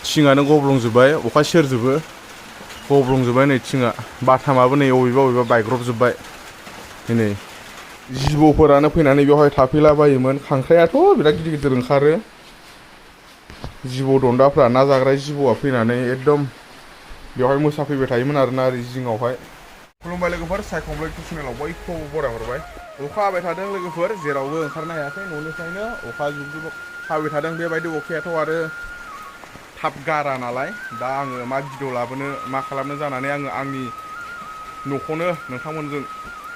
थिङानो गब्लंजोब्बाय अखा सेरजोबो गब्लंजोब्बाय नै थिङा बाथामाबो नै अबेबा बायग्रबजोब्बाय नै जिबौफोरानो फैनानै बेवहाय थाफैलाबायोमोन खांख्रायाथ' बिराद गिदिर गिदिर ओंखारो जिबौ दन्दाफ्रा ना जाग्रा जिबौआ फैनानै एकदम बेवहाय मोसाफैबाय थायोमोन आरोना ओरै जिङावहाय खुलुमबाय लोगोफोर सायखंब्ला इउटुब चेनेलाव बयखौबो बराय हरबाय अखा हाबाय थादों लोगोफोर जेरावबो ओंखारनो हायाखै न'निफ्रायनो अखा जुब जुब हाबाय थादों बेबायदि अखायाथ' आरो थाब गारा नालाय दा आङो मा भिडिअ लाबोनो मा खालामनो जानानै आङो आंनि न'खौनो नोंथांमोनजों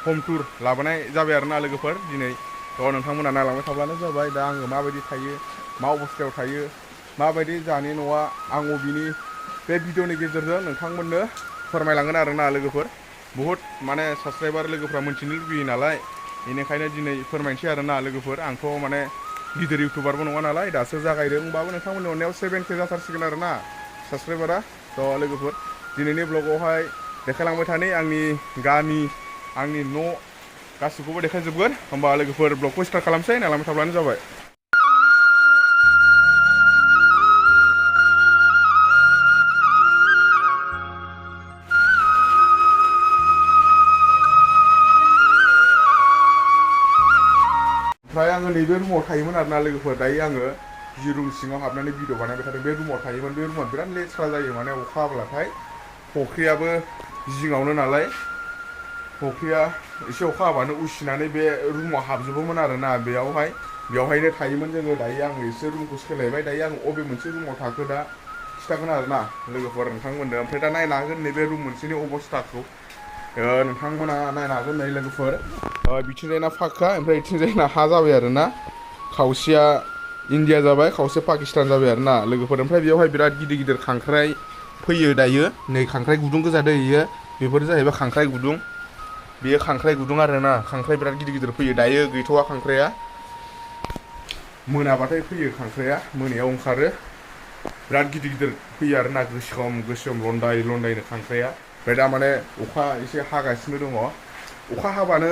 हम टुर लाबोनाय जाबाय आरोना लोगोफोर दिनै थ' नोंथांमोना नायलांबाय थाब्लानो जाबाय दा आङो माबायदि थायो मा अबस्थायाव थायो माबायदि जानि न'आ आं अबेनि बे भिडिअनि गेजेरजों नोंथांमोननो फोरमायलांगोन आरोना लोगोफोर बुहुद माने साबसक्राइबार लोगोफ्रा मोनथिनो लुगैयो नालाय बेनिखायनो दिनै फोरमायनोसै आरोना लोगोफोर आंथ' माने गिदिर इउटुबारबो नङा नालाय दासो जागायदों होमबाबो नोंथांमोननि अननायाव 7K जाथारसिगोन आरोना साबसक्राइबारा थ' लोगोफोर दिनैनि ब्लगावहाय देखायलांबाय थानि आंनि गामि आंनि न' गासिखौबो देखायजोबगोन होमबा लोगोफोर ब्लगखौ स्टार्ट खालामसै नायलांबाय थाब्लानो जाबाय ओमफ्राय आङो नैबे रुमाव थायोमोन आरोना लोगोफोर दायो आङो जि रुम सिङाव हाबनानै भिडिअ बानायबाय थादों बे रुमाव थायोमोन बे रुमा बिराद लेथ्रा जायो माने अखा हाब्लाथाय फख्रियाबो जिङावनो नालाय फख्रिया एसे अखा हाबानो उसिनानै बे रुमाव हाबजोबोमोन आरोना बेवहायनो थायोमोन जोङो दायो आङो एसे रुमखौ सोलायबाय दायो आं अबे मोनसे रुमाव थाखो दा खिथागोन आरोना लोगोफोर नोंथांमोननो ओमफ्राय दा नायनो हागोन नैबे रुम मोनसेनि अबस्थाखौ नोंथांमोना नायनो हागोन नै लोगोफोर बिथिंजायना फाक्का ओमफ्राय बिथिंजायना हा जाबाय आरोना खावसेया इन्डिया जाबाय खावसे पाकिस्तान जाबाय आरोना लोगोफोर ओमफ्राय बेवहाय बिराद गिदिर गिदिर खांख्राइ फैयो दायो नै खांख्राइ गुदुं गोजा दैयो बेफोर जाहैबाय खांख्राइ गुदुं बेयो खांख्राइ गुदुं आरोना खांख्राइ बिराद गिदिर गिदिर फैयो दायो गैथ'वा खांख्राइया मोनाबाथाय फैयो खांख्राइया मोनायाव ओंखारो बिराद गिदिर गिदिर फैयो आरोना गोसोम लन्दायनो खांख्राइया ओमफ्राय दा माने अखा एसे हागासिनो दङ अखा हाबानो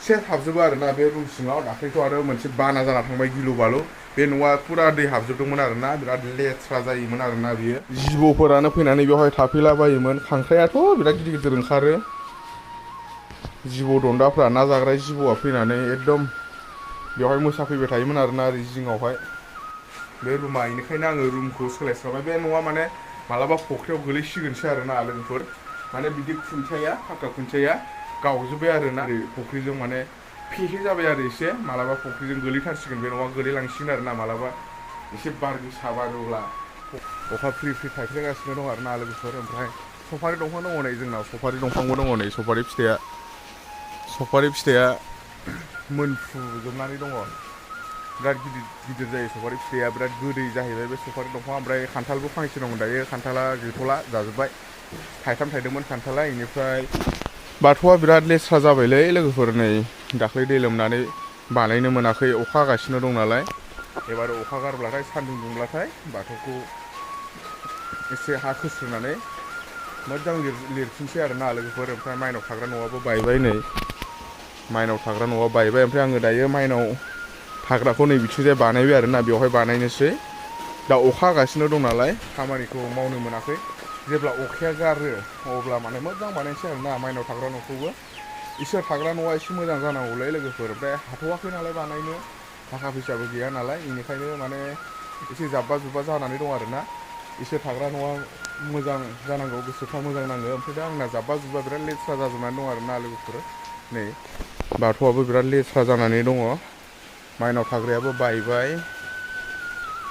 सेस हाबजोबो आरोना बे रुम सिङाव दाख्लैथ' आरो मोनसे बाना जाना थांबाय गिलु बालु बे न'आ फुरा दै हाबजोबदोंमोन आरोना बिराद लेथ्रा जायोमोन आरोना बियो जिबौफोरानो फैनानै बेवहाय थाफैलाबायोमोन खांख्राइयाथ' बिराद गिदिर गिदिर ओंखारो जिबौ दन्दाफ्रा ना जाग्रा जिबौआ फैनानै एकदम बेवहाय मोसाफैबाय थायोमोन आरोना ओरै जिङावहाय बे रुमा बेनिखायनो आङो रुमखौ सोलायस्राबाय बे न'आ माने मालाबा फख्रियाव गोलैसिगोनसो आरोना लोगोफोर माने बिदि खुन्थियाया फाक्का खुन्थियाया गावजोब्बाय आरोना ओरै फख्रिजों माने फेहे जाबाय आरो एसे मालाबा फख्रिजों गोलैथारसिगोन बे न'आ गोलैलांसिगोन आरोना मालाबा एसे बार गोसा बारोब्ला अखा फ्रि फ्रि थाइफ्रिगासिनो दं आरोना लोगोफोर ओमफ्राय सफारि दंफां दङ नै जोंनाव सफारि दंफांबो दङ नै सफारि फिथाइया मोनफुजोबनानै दङ बिराद गिदिर गिदिर जायो सफारि फिथाइया बिराद गोदै जाहैबाय बे सफारि दंफाङा ओमफ्राय खान्थालबो फांसे दङ दायो खान्थाला गैथ'ला जाजोब्बाय थाइथाम थाइदोंमोन खान्थाला बेनिफ्राय बाथौआ बिराद लेथ्रा जाबायलै लोगोफोर नै दाख्लै दै लोमनानै बानायनो मोनाखै अखा हागासिनो दं नालाय एबार अखा गारब्लाथाय सान्दुं दुंब्लाथाय बाथौखौ एसे हा खोस्रोनानै मोजां लिरफिनसै आरोना लोगोफोर ओमफ्राय माइनाव थाग्रा न'आबो बायबाय नै माइनाव थाग्रा न'आ बायबाय ओमफ्राय आङो दायो माइनाव थाग्राखौ नै बिथिंजाय बानायबाय आरोना बेवहाय बानायनोसै दा अखा हागासिनो दं नालाय खामानिखौ मावनो मोनाखै जेब्ला अखाया गारो अब्ला माने मोजां बानायनोसै आरोना माइनाव थाग्रा न'खौबो इसोर थाग्रा न'आ एसे मोजां जानांगौलै लोगोफोर ओमफ्राय हाथ'वाखै नालाय बानायनो थाखा फैसाबो गैया नालाय बेनिखायनो माने एसे जाब्बा जुब्बा जानानै दं आरोना इसोर थाग्रा न'आ मोजां जानांगौ गोसोफ्रा मोजां नाङो ओमफ्राय दा आंना जाब्बा जुब्बा बिराद लेथ्रा जाजोबनानै दं आरोना लोगोफोर नै बाथौआबो बिराद लेथ्रा जानानै दङ माइनाव थाग्रायाबो बायबाय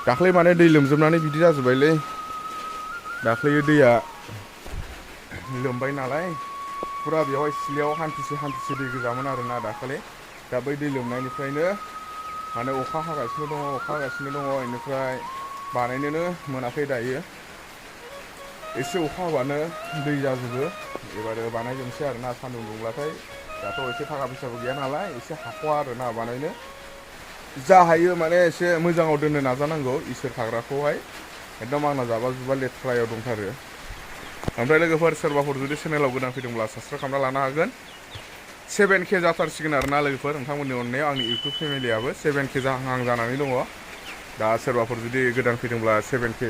दाख्लै माने दै लोमजोबनानै बिदि जाजोब्बायलै दाख्लै दैया लोमबाय नालाय फुरा बेवहाय सिलायाव हान्थुसे दै गोजामोन आरोना दाखालि दा बै दै लोमनायनिफ्रायनो माने अखा हागासिनो दङ बेनिफ्राय बानायनोनो मोनाखै दायो एसे अखा हाबानो दै जाजोबो एबारो बानायजोबनोसै आरोना सान्दुं दुंब्लाथाय दाथ' एसे थाखा फैसाबो गैया नालाय एसे हाख'वा आरोना बानायनो जा हायो माने एसे मोजाङाव दोननो नाजानांगौ इसोर थाग्राखौहाय एकदम आंना जाबा जुबा लेथ्रायाव दंथारो ओमफ्राय लोगोफोर सोरबाफोर जुदि चेनेलाव गोदान फैदोंब्ला साबसक्राइब खालामना लानो हागोन 7K जाथारसिगोन आरोना लोगोफोर नोंथांमोननि अननायाव आंनि इउटुब फेमिलियाबो 7K जाहां जानानै दङ दा सोरबाफोर जुदि गोदान फैदोंब्ला 7K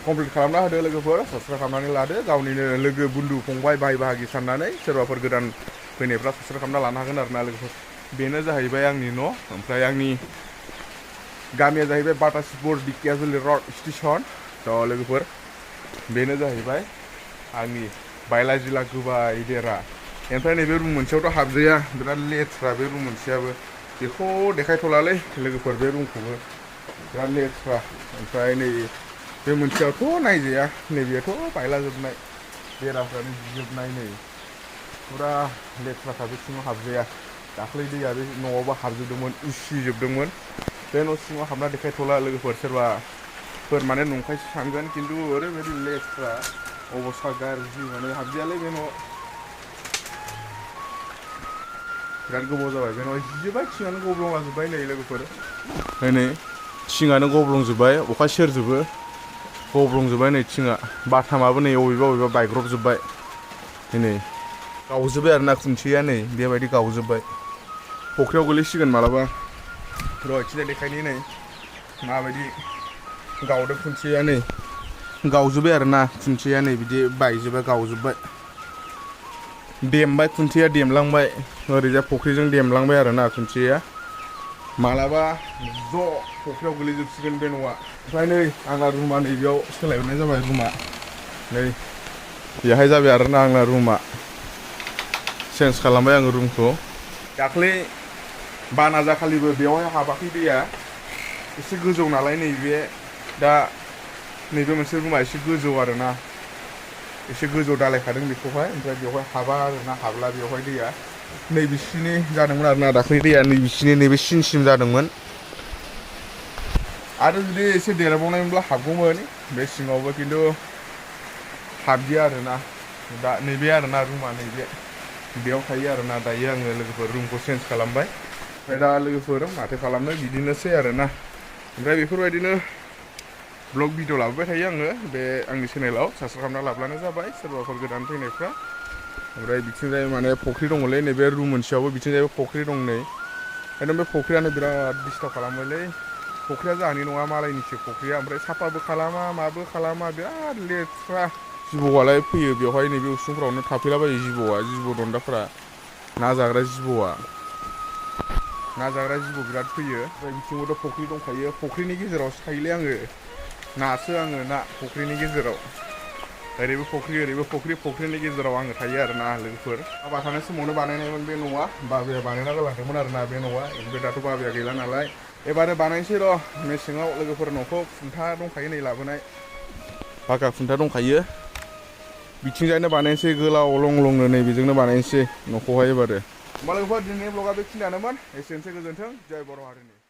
कमप्लिट खालामना होदो लोगोफोर साबस्क्राइब खालामनानै लादो गावनिनो लोगो बुन्दु फंबाय भाइ बाहागि साननानै सोरबाफोर गोदान फैनायफ्रा साबस्क्राइब खालामना लानो हागोन आरोना लोगोफोर बेनो जाहैबाय आंनि न' ओमफ्राय आंनि गामिया जाहैबाय बाटासिपुर दिकियाजुलि रड स्टेसन थ' लोगोफोर बेनो जाहैबाय आंनि बायला जिला गोबाय देरा ओमफ्राय नैबे रुम मोनसेयावथ' हाबजाया बिराद लेथ्रा बे रुम मोनसेयाबो बेखौ देखायथ'लालै लोगोफोर बे रुमखौबो बिराद लेथ्रा ओमफ्राय नै बे मोनसेयावथ' नायजाया नैबेयाथ' बायलाजोबनाय बेराफ्रानो जिजोबनाय नै फुरा लेथ्राखा बे सिङाव हाबजाया दाख्लै दैया बे न'आवबो हाबजोबदोंमोन उसिजोबदोंमोन बे न' सिङाव हाबना देखायथ'ला लोगोफोर सोरबाफोर माने नंखायसो सानगोन खिन्थु ओरैबायदि लेथ्रा अबस्था गाज्रि माने हाबजायालै बे न' बिराद गोबाव जाबाय बे न'आ जिजोबबाय थिङानो गब्लंलाजोब्बाय नै लोगोफोर नै थिङानो गब्लंजोब्बाय अखा सेरजोबो गब्लंजोब्बाय नै थिङा बाथामाबो नै अबेबा बायग्रबजोब्बाय नै गावजोब्बाय आरोना खुन्थिया नै बेबायदि गावजोब्बाय फख्रियाव गोलैसिगोन मालाबा र' इथिंजाय देखायनि नै माबायदि गावदों खुन्थिया नै गावजोब्बाय आरोना खुन्थिया नै बिदि बायजोब्बाय गावजोब्बाय देमबाय खुन्थिया देमलांबाय ओरैजाय फख्रिजों देमलांबाय आरोना खुन्थिया मालाबा ज' फख्रियाव गोलैजोबसिगोन बे न'आ ओमफ्राय नै आंना रुमा नैबेयाव सोलायहरनाय जाबाय रुमा नै बेहाय जाबाय आरोना आंना रुमा चेन्ज खालामबाय आङो रुमखौ दाख्लै बाना जाखालिबो बेवहाय हाबाखै दैया एसे गोजौ नालाय नैबे दा नैबे मोनसे रुमा एसे गोजौ आरोना एसे गोजौ दालायखादों बेखौहाय ओमफ्राय बेवहाय हाबा आरोना हाबला बेवहाय दैया नैबिसिनि जादोंमोन आरोना दाख्लै दैया नैबिसिनि नैबे सिनसिम जादोंमोन आरो जुदि एसे देरबावनायमोनब्ला हाबगौमोन बे सिङावबो खिन्थु हाबदिया आरोना दा नैबे आरोना रुमा नैबे बेयाव थायो आरोना दायो आङो लोगोफोर रुमखौ चेन्ज खालामबाय ओमफ्राय दा लोगोफोर माथो खालामनो बिदिनोसै आरोना ओमफ्राय बेफोरबायदिनो ब्लग भिडिअ लाबोबाय थायो आङो बे आंनि चेनेलाव साबस्क्राइब खालामना लाब्लानो जाबाय सोरबाफोर गोदान फैनायफ्रा ओमफ्राय बिथिंजाय माने फख्रि दङलै नैबे रुम मोनसेयावबो बिथिंजायबो फख्रि दं नै एकदम बे फख्रियानो बिराद डिस्टार्ब खालामोलै फख्रिया जोंहानि नङा मालायनिसो फख्रिया ओमफ्राय साफाबो खालामा माबो खालामा बिराद लेथ्रा जिबौआलाय फैयो बेवहाय नैबे उसुंफ्रावनो थाफैलाबायो जिबौ दन्दाफ्रा ना जाग्रा जिबौ बिराद फैयो ओमफ्राय बिथिंबोथ' फख्रि दंखायो फख्रिनि गेजेरावसो थायोलै आङो नासो आङो ना फख्रिनि गेजेराव ओरैबो फख्रि फख्रिनि गेजेराव आङो थायो आरोना लोगोफोर बाबा थानाय समावनो बानायनायमोन बे न'आ बाबाया बानायना गालांदोंमोन आरोना बे न'आ ओमफ्राय दाथ' बाबाया गैला नालाय एबारो बानायनोसै र' मेसेङाव लोगोफोर न'खौ खुन्था दंखायो नै लाबोनाय पाका खुन्था दंखायो बिथिंजायनो बानायनोसै गोलाव लंनो नै बेजोंनो बानायनोसै न'खौहाय एबारो होमबा लोगोफोर दिनैनि ब्लगा बेखिनियानोमोन एसेनोसै गोजोन्थों जय बर' हारिनि